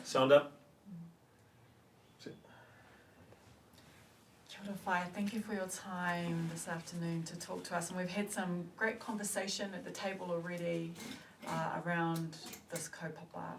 Sonda? Kia ora whai, thank you for your time this afternoon to talk to us, and we've had some great conversation at the table already around this kaupapa.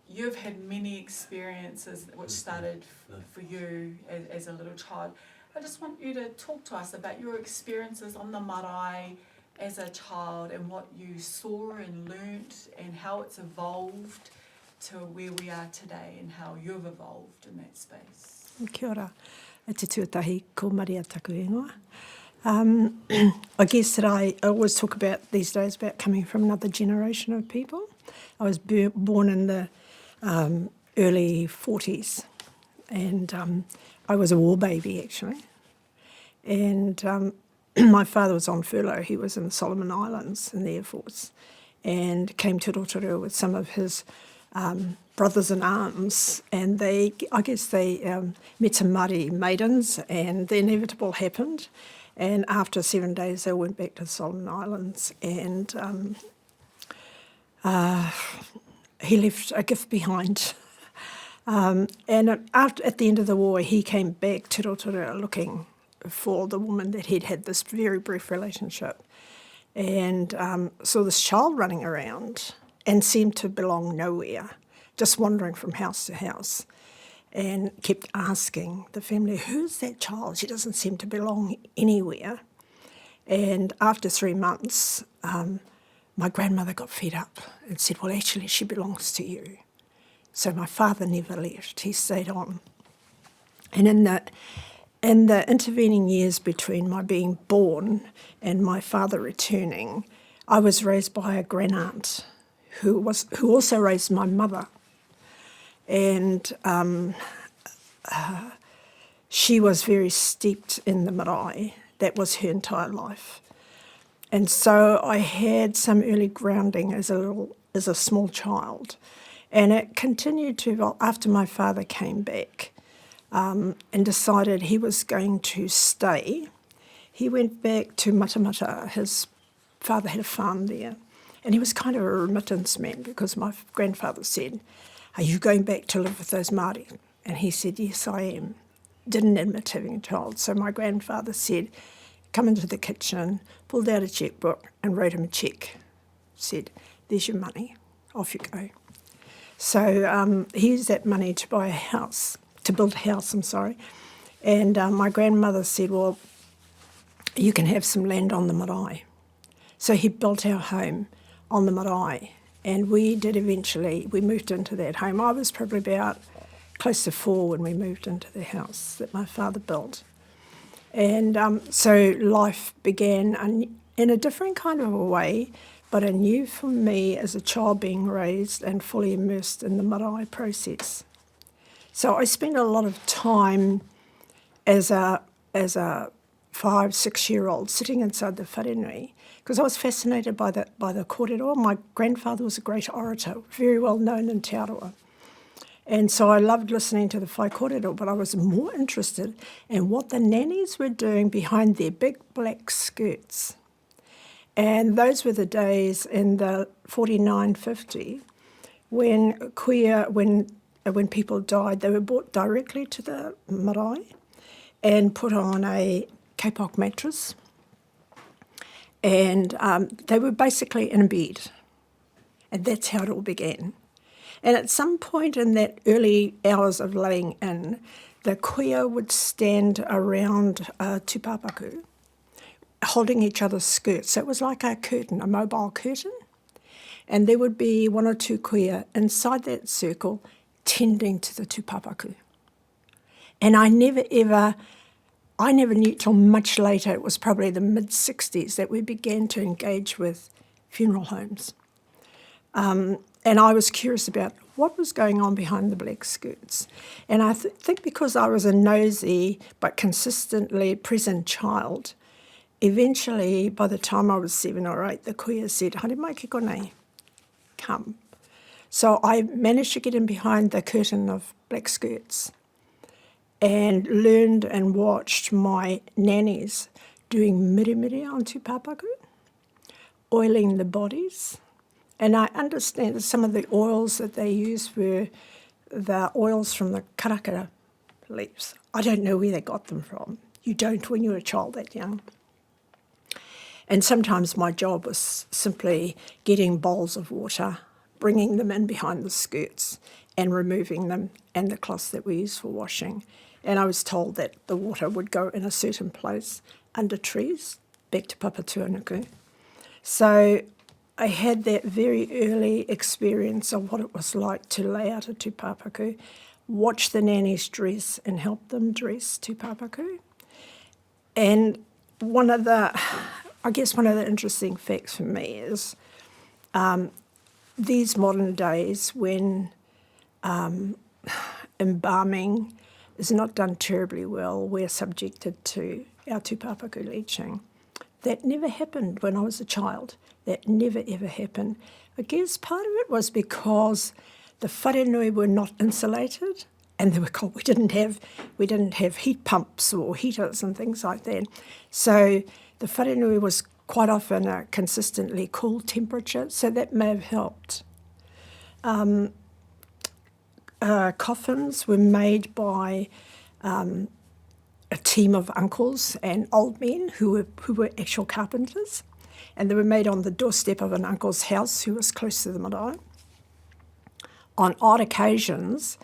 You've had many experiences which started for you as a little child. I just want you to talk to us about your experiences on the marae as a child and what you saw and learnt and how it's evolved to where we are today and how you've evolved in that space. Kia ora. E te tuatahi ko Maria taku ingoa. I guess that I always talk about these days about coming from another generation of people. I was born in the early 40s, and I was a war baby actually. And my father was on furlough. He was in the Solomon Islands in the Air Force, and came to Rotorua with some of his brothers in arms, and I guess they met some Māori maidens, and the inevitable happened. And after 7 days, they went back to the Solomon Islands, and he left a gift behind. And at the end of the war, he came back to Rotorua looking for the woman that he'd had this very brief relationship, and saw this child running around and seemed to belong nowhere, just wandering from house to house, and kept asking the family, who's that child? She doesn't seem to belong anywhere. And after 3 months, my grandmother got fed up and said, well, actually, she belongs to you. So my father never left. He stayed on. And in the intervening years between my being born and my father returning, I was raised by a grandaunt who also raised my mother. And she was very steeped in the marae. That was her entire life. And so I had some early grounding as a small child. And it continued to evolve after my father came back and decided he was going to stay. He went back to Matamata. His father had a farm there. And he was kind of a remittance man, because my grandfather said, are you going back to live with those Māori? And he said, yes, I am. Didn't admit having a child. So my grandfather said, come into the kitchen, pulled out a checkbook and wrote him a cheque. Said, there's your money, off you go. So he used that money to buy a house, to build a house, And my grandmother said, well, you can have some land on the marae. So he built our home on the marae. And we moved into that home. I was probably about close to 4 when we moved into the house that my father built. And so life began in a different kind of a way, but anew for me as a child being raised and fully immersed in the marae process. So I spent a lot of time as a 5-6-year-old sitting inside the wharenui, because I was fascinated by the kōrero. My grandfather was a great orator, very well known in Te Aroha. And so I loved listening to the whai kōrero, but I was more interested in what the nannies were doing behind their big black skirts. And those were the days in the 49, 50, when when people died, they were brought directly to the marae and put on a kapok mattress. And they were basically in a bed. And that's how it all began. And at some point in that early hours of laying in, the kuia would stand around tūpapaku, holding each other's skirts. So it was like a curtain, a mobile curtain. And there would be 1 or 2 kuia inside that circle tending to the tūpapaku. And I never knew till much later, it was probably the mid-60s, that we began to engage with funeral homes. And I was curious about what was going on behind the black skirts. And I think because I was a nosy but consistently present child, eventually, by the time I was 7 or 8, the kuia said, "Haere mai ke konei, come." So I managed to get in behind the curtain of black skirts and learned and watched my nannies doing mirimiri on tūpapaku, oiling the bodies, And I understand that some of the oils that they used were the oils from the karakara leaves. I don't know where they got them from. You don't when you're a child that young. And sometimes my job was simply getting bowls of water, bringing them in behind the skirts and removing them and the cloths that we use for washing. And I was told that the water would go in a certain place under trees back to Papatūānuku. So I had that very early experience of what it was like to lay out a tūpapaku, watch the nannies dress and help them dress tūpapaku. And one of the interesting facts for me is these modern days when embalming is not done terribly well, we're subjected to our tūpapaku leaching. That never happened when I was a child. That never ever happened. I guess part of it was because the wharenui were not insulated and they were cold. We didn't have heat pumps or heaters and things like that. So the wharenui was quite often a consistently cool temperature, so that may have helped. Coffins were made by a team of uncles and old men who were actual carpenters, and they were made on the doorstep of an uncle's house who was close to the marae. On odd occasions,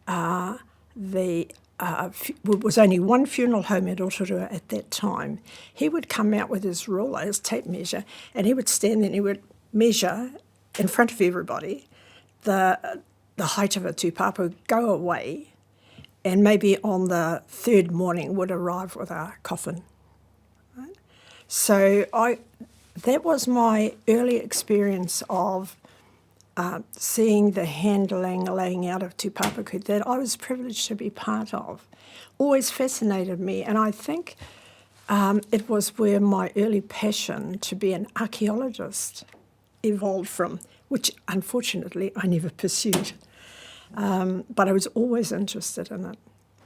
there was only one funeral home in Rotorua at that time. He would come out with his ruler, his tape measure, and he would stand there and he would measure in front of everybody the height of a tūpapaku, go away, and maybe on the third morning would arrive with a coffin. Right? So that was my early experience of seeing the handling, laying out of tūpapaku that I was privileged to be part of. Always fascinated me, and I think it was where my early passion to be an archaeologist evolved from, which unfortunately I never pursued. But I was always interested in it.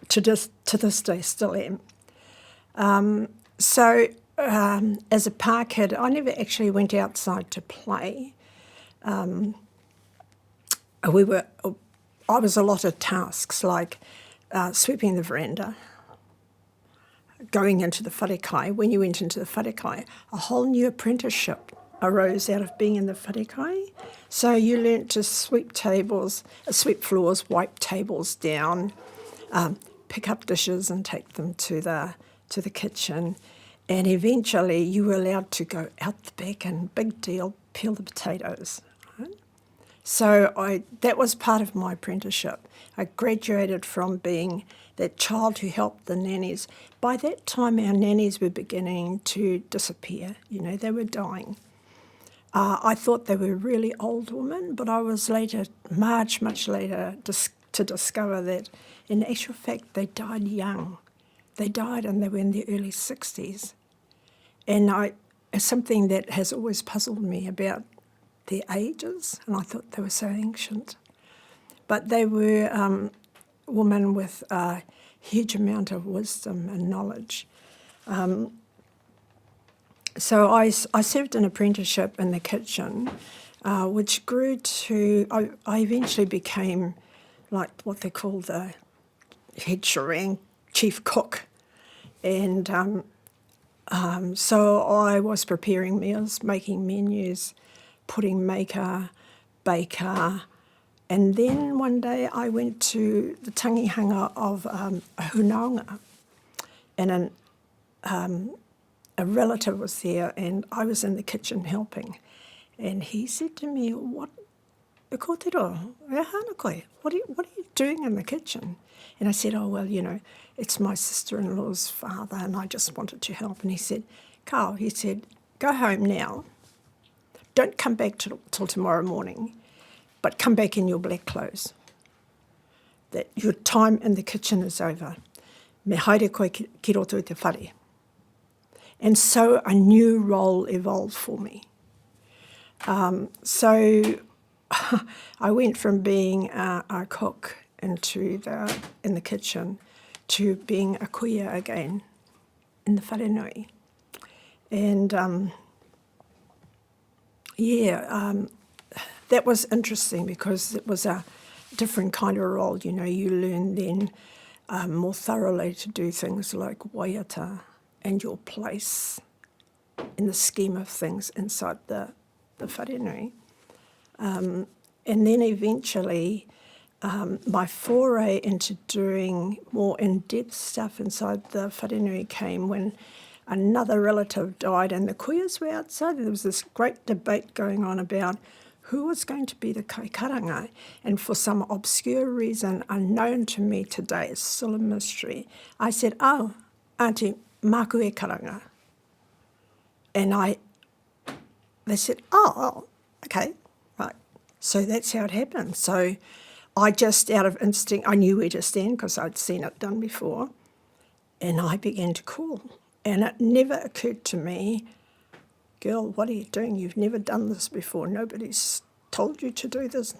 To this day, still am. So as a pā kid, I never actually went outside to play. I was allotted tasks like sweeping the veranda, going into the wharekai. When you went into the wharekai, a whole new apprenticeship arose out of being in the wharekai. So you learnt to sweep floors, wipe tables down, pick up dishes and take them to the kitchen. And eventually you were allowed to go out the back and, big deal, peel the potatoes. Right? So that was part of my apprenticeship. I graduated from being that child who helped the nannies. By that time our nannies were beginning to disappear. They were dying. I thought they were really old women, but I was much later, to discover that in actual fact they died young. They died and they were in their early 60s. And it's something that has always puzzled me about their ages, and I thought they were so ancient. But they were women with a huge amount of wisdom and knowledge. So I served an apprenticeship in the kitchen, which grew to, I eventually became like what they call the head shorang, chief cook. And so I was preparing meals, making menus, pudding maker, baker, and then one day I went to the tangihanga of a hunaunga, and a relative was there, and I was in the kitchen helping. And he said to me, "What, kōtero, e hana koe? What are you doing in the kitchen?" And I said, "Oh, well, it's my sister-in-law's father, and I just wanted to help." And he said, "Carl," he said, "go home now. Don't come back till tomorrow morning, but come back in your black clothes. That your time in the kitchen is over. Me haere koe ki roto i te whare." And so a new role evolved for me. So I went from being a cook in the kitchen to being a kuia again in the wharenui. And that was interesting because it was a different kind of role. You know, you learn then more thoroughly to do things like waiata and your place in the scheme of things inside the wharenui. And then eventually my foray into doing more in-depth stuff inside the wharenui came when another relative died and the kuias were outside. There was this great debate going on about who was going to be the kaikaranga, and for some obscure reason unknown to me today, it's still a mystery, I said, oh, Auntie, Maku e karanga. And they said, oh, okay, right. So that's how it happened. So I just, out of instinct, I knew where to stand because I'd seen it done before, and I began to call. And it never occurred to me, girl, what are you doing? You've never done this before. Nobody's told you to do this.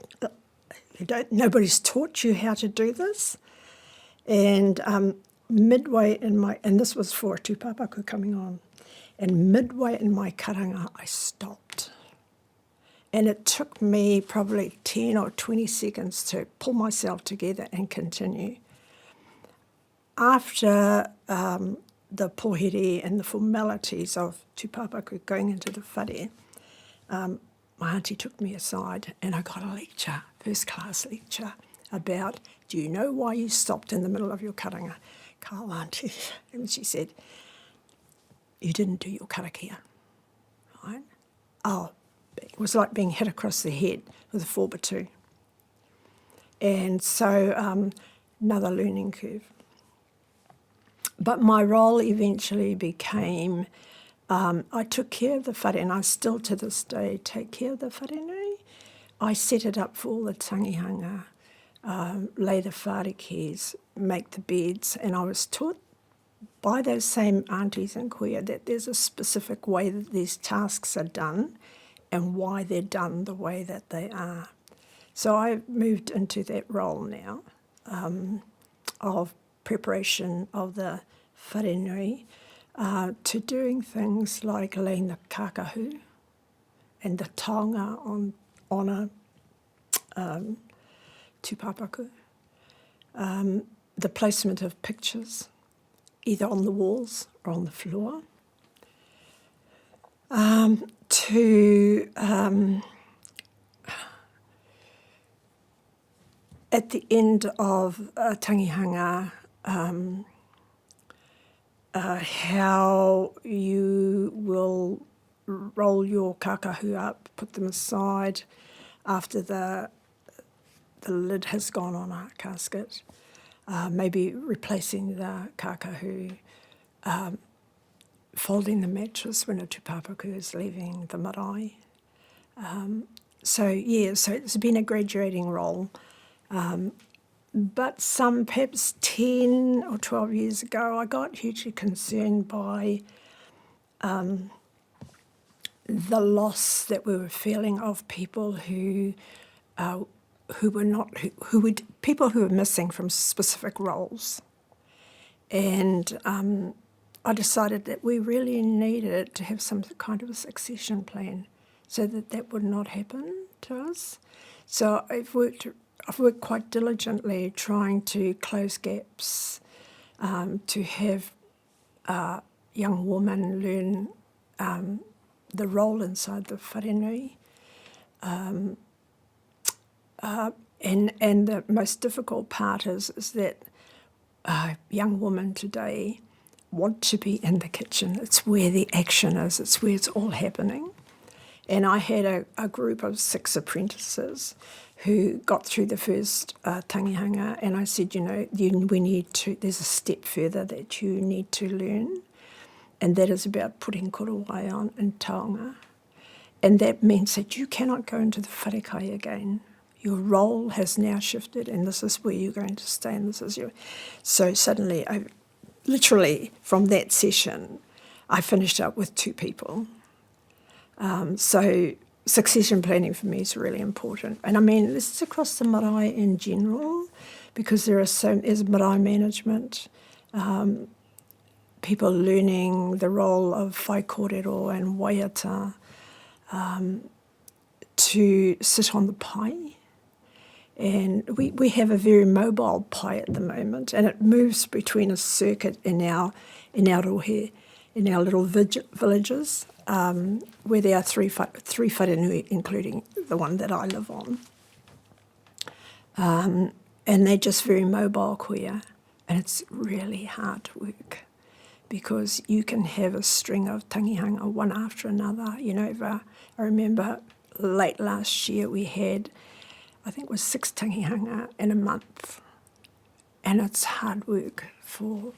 Nobody's taught you how to do this. And midway in my, and this was for tūpapaku coming on, and midway in my karanga, I stopped. And it took me probably 10 or 20 seconds to pull myself together and continue. After the pohere and the formalities of tūpapaku going into the whare, my auntie took me aside and I got a lecture, first class lecture, about, do you know why you stopped in the middle of your karanga? Ka auntie. And she said, you didn't do your karakia, right? Oh, it was like being hit across the head with a 4x2. And so another learning curve. But my role eventually became, I took care of the whare, and I still to this day take care of the wharenui. I set it up for all the tangihanga, lay the wharekes, make the beds, and I was taught by those same aunties and kuia that there's a specific way that these tasks are done and why they're done the way that they are. So I've moved into that role now of preparation of the wharenui to doing things like laying the kākahu and the taonga on a tūpapaku, the placement of pictures, either on the walls or on the floor, to at the end of a tangihanga, how you will roll your kākahu up, put them aside after the lid has gone on a casket, maybe replacing the kākahu, folding the mattress when a tūpapaku is leaving the marae. So it's been a graduating role. But perhaps 10 or 12 years ago, I got hugely concerned by the loss that we were feeling of people who were missing from specific roles. And I decided that we really needed to have some kind of a succession plan so that would not happen to us. So I've worked quite diligently trying to close gaps, to have young women learn the role inside the wharenui. And the most difficult part is that young women today want to be in the kitchen. It's where the action is. It's where it's all happening. And I had a group of 6 apprentices who got through the first tangihanga, and I said, there's a step further that you need to learn, and that is about putting korowai on and taonga. And that means that you cannot go into the wharekai again. Your role has now shifted, and this is where you're going to stay, and this is your... So suddenly, literally from that session, I finished up with 2 people. So succession planning for me is really important. And I mean, this is across the marae in general, because there's marae management, people learning the role of whai kōrero and waiata, to sit on the pai. And we have a very mobile pai at the moment, and it moves between a circuit in our rohe, in our little villages, where there are three wharenui, including the one that I live on. And they're just very mobile kuia, and it's really hard work because you can have a string of tangihanga one after another. You know, I remember late last year we had, I think it was 6 tangihanga in a month, and it's hard work for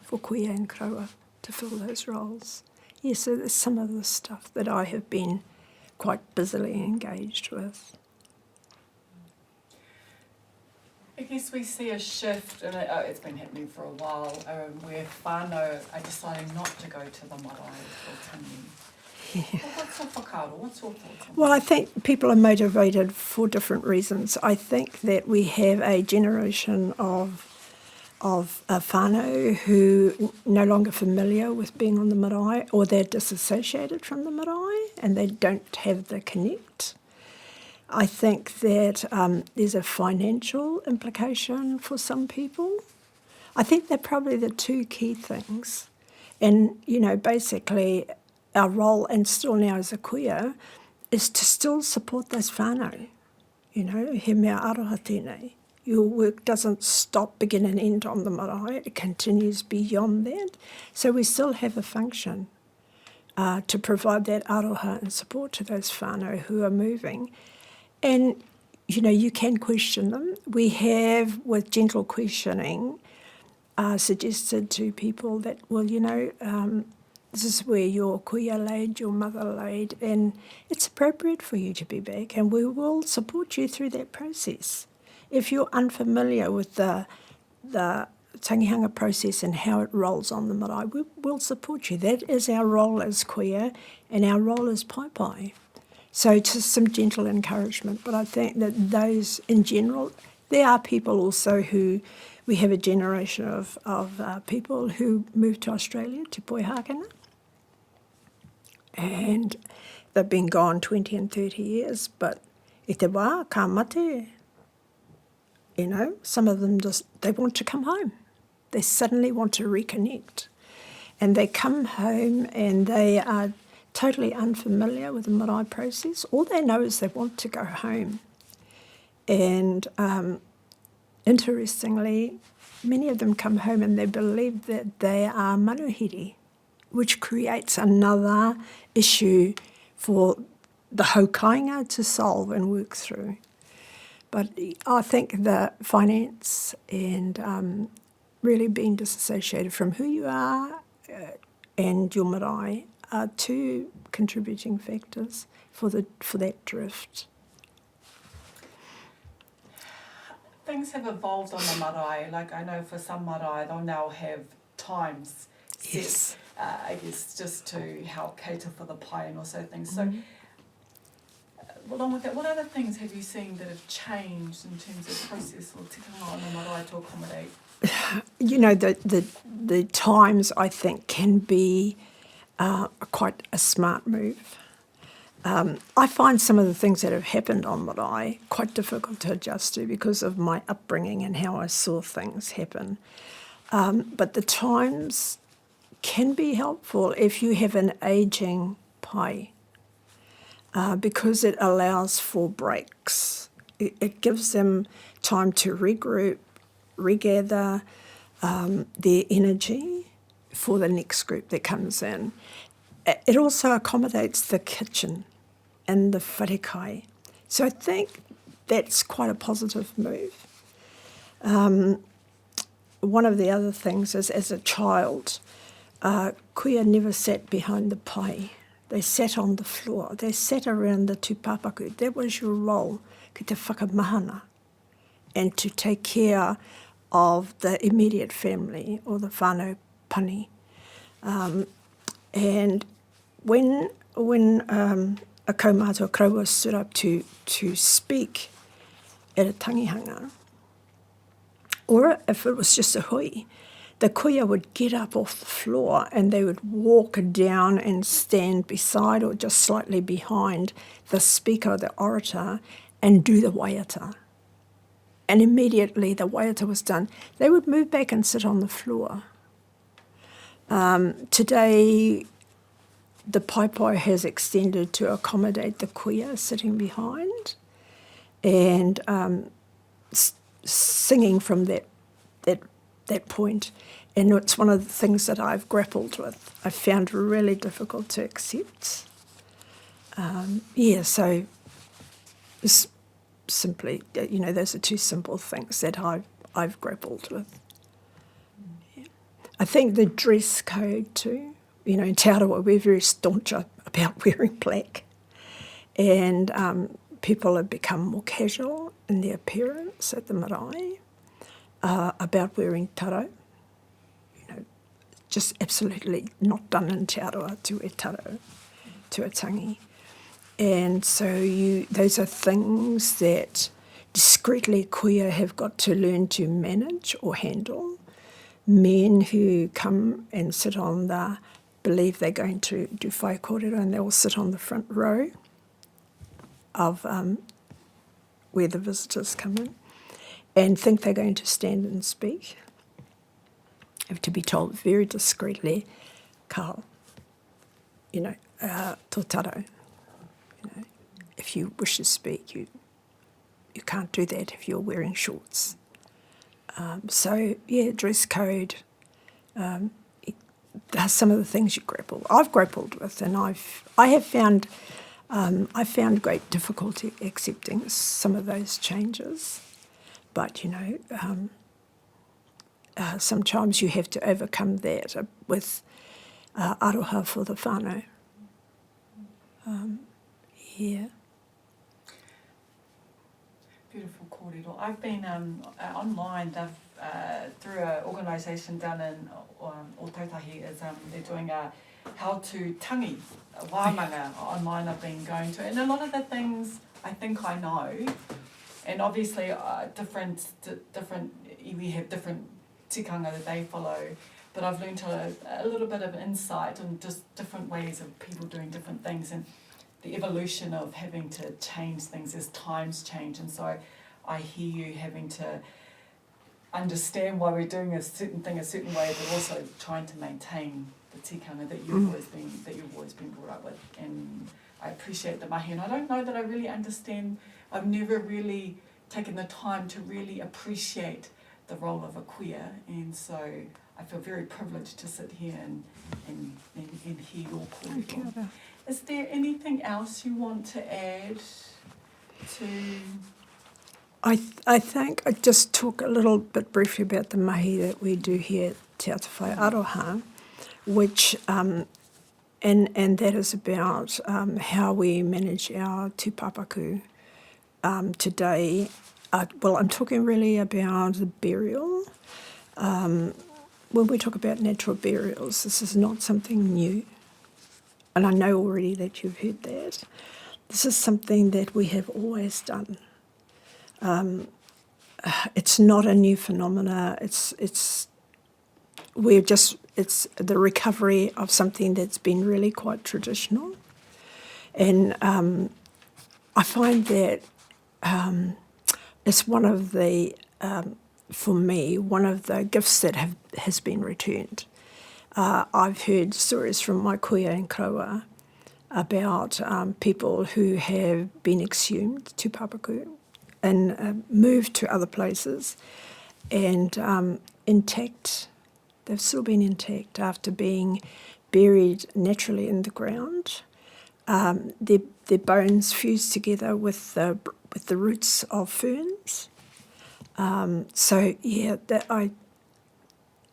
kuia and kraua to fill those roles. Yeah, so there's some of the stuff that I have been quite busily engaged with. I guess we see a shift, and it's been happening for a while, where whānau are deciding not to go to the marae for tangi. Yeah. Well, what's your whakaaro? What's your thoughts on Well, I think people are motivated for different reasons. I think that we have a generation of whānau who no longer familiar with being on the marae, or they're disassociated from the marae and they don't have the connect. I think that there's a financial implication for some people. I think they're probably the two key things. And, you know, basically our role, and still now as a kuia, is to still support those whānau. You know, he mea aroha tēnei. Your work doesn't stop, begin and end on the marae. It continues beyond that. So we still have a function to provide that aroha and support to those whānau who are moving. And, you know, you can question them. We have, with gentle questioning, suggested to people that, well, you know, this is where your kuia laid, your mother laid, and it's appropriate for you to be back, and we will support you through that process. If you're unfamiliar with the tangihanga process and how it rolls on the marae, we will support you. That is our role as kuia, and our role as pai. So just some gentle encouragement. But I think that those, in general, there are people also who, we have a generation of people who moved to Australia, to Poihākena, and they've been gone 20 and 30 years, but i te wā, ka mate, you know, some of them just, they want to come home. They suddenly want to reconnect. And they come home and they are totally unfamiliar with the marae process. All they know is they want to go home. And interestingly, many of them come home and they believe that they are manuhiri, which creates another issue for the haukainga to solve and work through. But I think the finance and really being disassociated from who you are and your marae are two contributing factors for that drift. Things have evolved on the marae. Like, I know for some marae, they'll now have times set, Yes. I guess, just to help cater for the pai and also things. So, along with that, what other things have you seen that have changed in terms of process or tikanga on the marae to accommodate? You know, the times, I think, can be quite a smart move. I find some of the things that have happened on marae quite difficult to adjust to because of my upbringing and how I saw things happen. But the times can be helpful if you have an ageing pai, because it allows for breaks. It gives them time to regroup, regather their energy for the next group that comes in. It also accommodates the kitchen and the wharekai. So I think that's quite a positive move. One of the other things is, as a child, kuia never sat behind the pai. They sat on the floor. They sat around the tūpapaku. That was your role, ki te whakamahana, and to take care of the immediate family or the whānau pani. And when a kaumātua kraua stood up to speak at a tangihanga, or if it was just a hui, the kuia would get up off the floor and they would walk down and stand beside or just slightly behind the speaker, the orator, and do the waiata. And immediately the waiata was done, they would move back and sit on the floor. Today, the paipai has extended to accommodate the kuia sitting behind and singing from that point. And it's one of the things that I've grappled with. I found really difficult to accept. So it's simply, those are two simple things that I've grappled with. Yeah. I think the dress code too. In Te Arawa, we're very staunch about wearing black. And people have become more casual in their appearance at the marae, about wearing taro. Just absolutely not done in Te Arawa to wear taro, to a tangi. And so those are things that discreetly kuia have got to learn to manage or handle. Men who come and sit on believe they're going to do whai kōrero and they will sit on the front row of where the visitors come in and think they're going to stand and speak. Have to be told very discreetly, Carl, tō taro. If you wish to speak, you can't do that if you're wearing shorts. Dress code. Are some of the things I've grappled with, and I found great difficulty accepting some of those changes. But sometimes you have to overcome that with aroha for the whānau. Beautiful kōrero. I've been online through an organisation down in Otautahi. They're doing a how to tangi wāmanga online I've been going to. And a lot of the things I think I know, and obviously different iwi have different tikanga that they follow, but I've learned a little bit of insight on just different ways of people doing different things and the evolution of having to change things as times change. And so I hear you having to understand why we're doing a certain thing a certain way, but also trying to maintain the tikanga that you've always been brought up with. And I appreciate the mahi, and I don't know that I really understand. I've never really taken the time to really appreciate the role of a kuia, and so I feel very privileged to sit here and hear your kōrero. Is there anything else you want to add to? I think I just talk a little bit briefly about the mahi that we do here at Te Atawhai Aroha, which and that is about how we manage our tūpapaku today. I'm talking really about the burial. When we talk about natural burials, this is not something new. And I know already that you've heard that. This is something that we have always done. It's not a new phenomena. It's the recovery of something that's been really quite traditional. And I find that it's one of the, for me, one of the gifts that has been returned. I've heard stories from my kuia and kaua about people who have been exhumed to Papaku and moved to other places and intact. They've still been intact after being buried naturally in the ground. Their bones fused together with the roots of ferns. I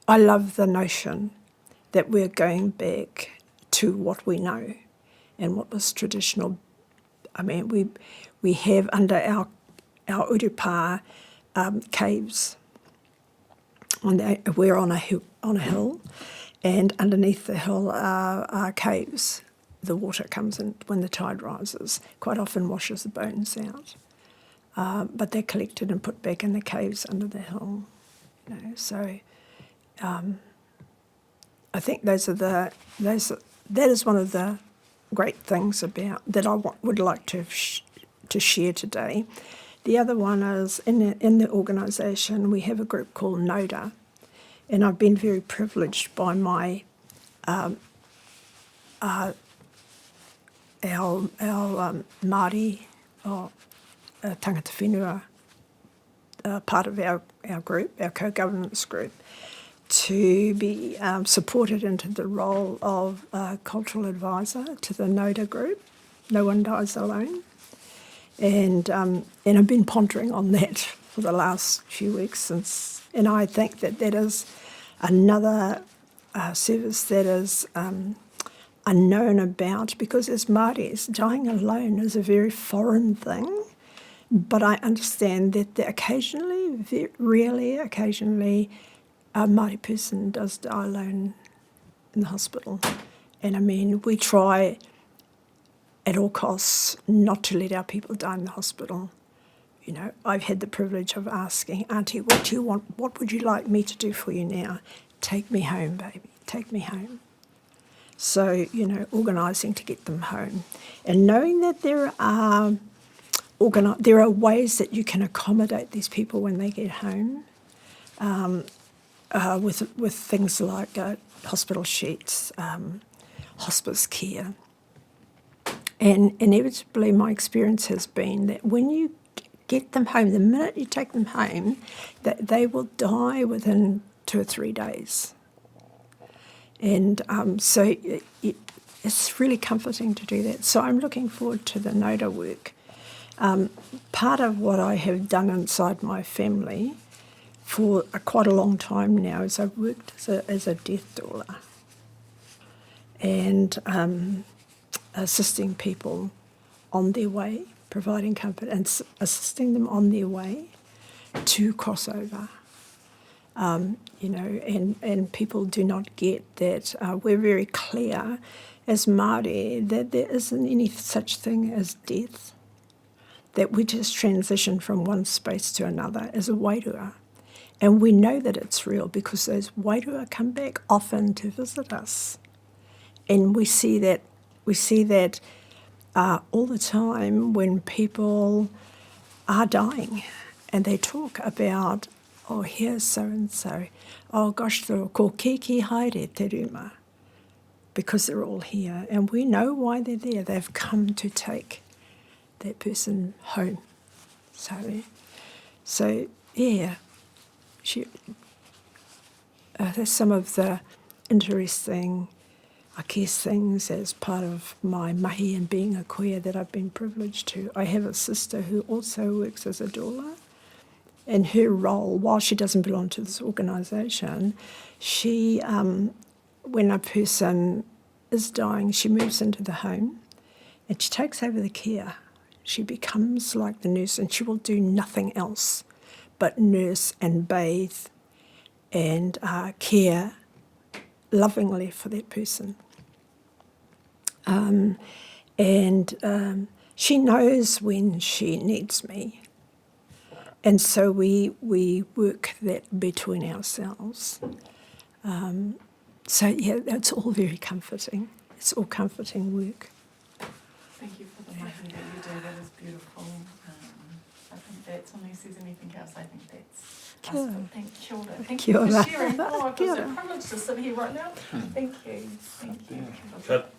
love the notion that we're going back to what we know and what was traditional. I mean, we have under our urupā caves. We're on a hill, and underneath the hill are caves. The water comes in when the tide rises, quite often washes the bones out. But they're collected and put back in the caves under the hill. So I think that is one of the great things about that would like to share today. The other one is in the organisation we have a group called NODA, and I've been very privileged by my our Māori or tangata whenua part of our group, our co-governance group, to be supported into the role of cultural advisor to the NODA group, No One Dies Alone. And I've been pondering on that for the last few weeks and I think that is another service that is unknown about, because as Māoris, dying alone is a very foreign thing. But I understand that rarely occasionally, a Māori person does die alone in the hospital. And I mean, we try at all costs not to let our people die in the hospital. You know, I've had the privilege of asking, Auntie, what do you want? What would you like me to do for you now? Take me home, baby, take me home. So, you know, organising to get them home. And knowing that there are ways that you can accommodate these people when they get home, with things like hospital sheets, hospice care. And inevitably my experience has been that when you get them home, the minute you take them home, that they will die within 2 or 3 days. And so it's really comforting to do that. So I'm looking forward to the NODA work. Part of what I have done inside my family for quite a long time now is I've worked as a death doula and assisting people on their way, providing comfort and assisting them on their way to crossover. You know, and people do not get that we're very clear as Māori that there isn't any such thing as death, that we just transition from one space to another as a wairua. And we know that it's real because those wairua come back often to visit us. And we see that all the time when people are dying and they talk about, oh, here's so-and-so. Oh, gosh, ko kiki haere te ruma. Because they're all here. And we know why they're there. They've come to take that person home. So yeah, there's some of the interesting, I guess, things as part of my mahi and being a queer that I've been privileged to. I have a sister who also works as a doula, and her role, while she doesn't belong to this organisation, she, when a person is dying, she moves into the home and she takes over the care. She becomes like the nurse and she will do nothing else but nurse and bathe and care lovingly for that person. She knows when she needs me. And so we work that between ourselves. So yeah, that's all very comforting. It's all comforting work. Thank you for the mahi that you do. That is beautiful. I think that's, unless there's anything else, I think that's Kia ora. Kia ora. Thank Kia you ora. for sharing. Oh, it Kia was a ora. privilege to sit here right now. Thank you. Thank you. Good.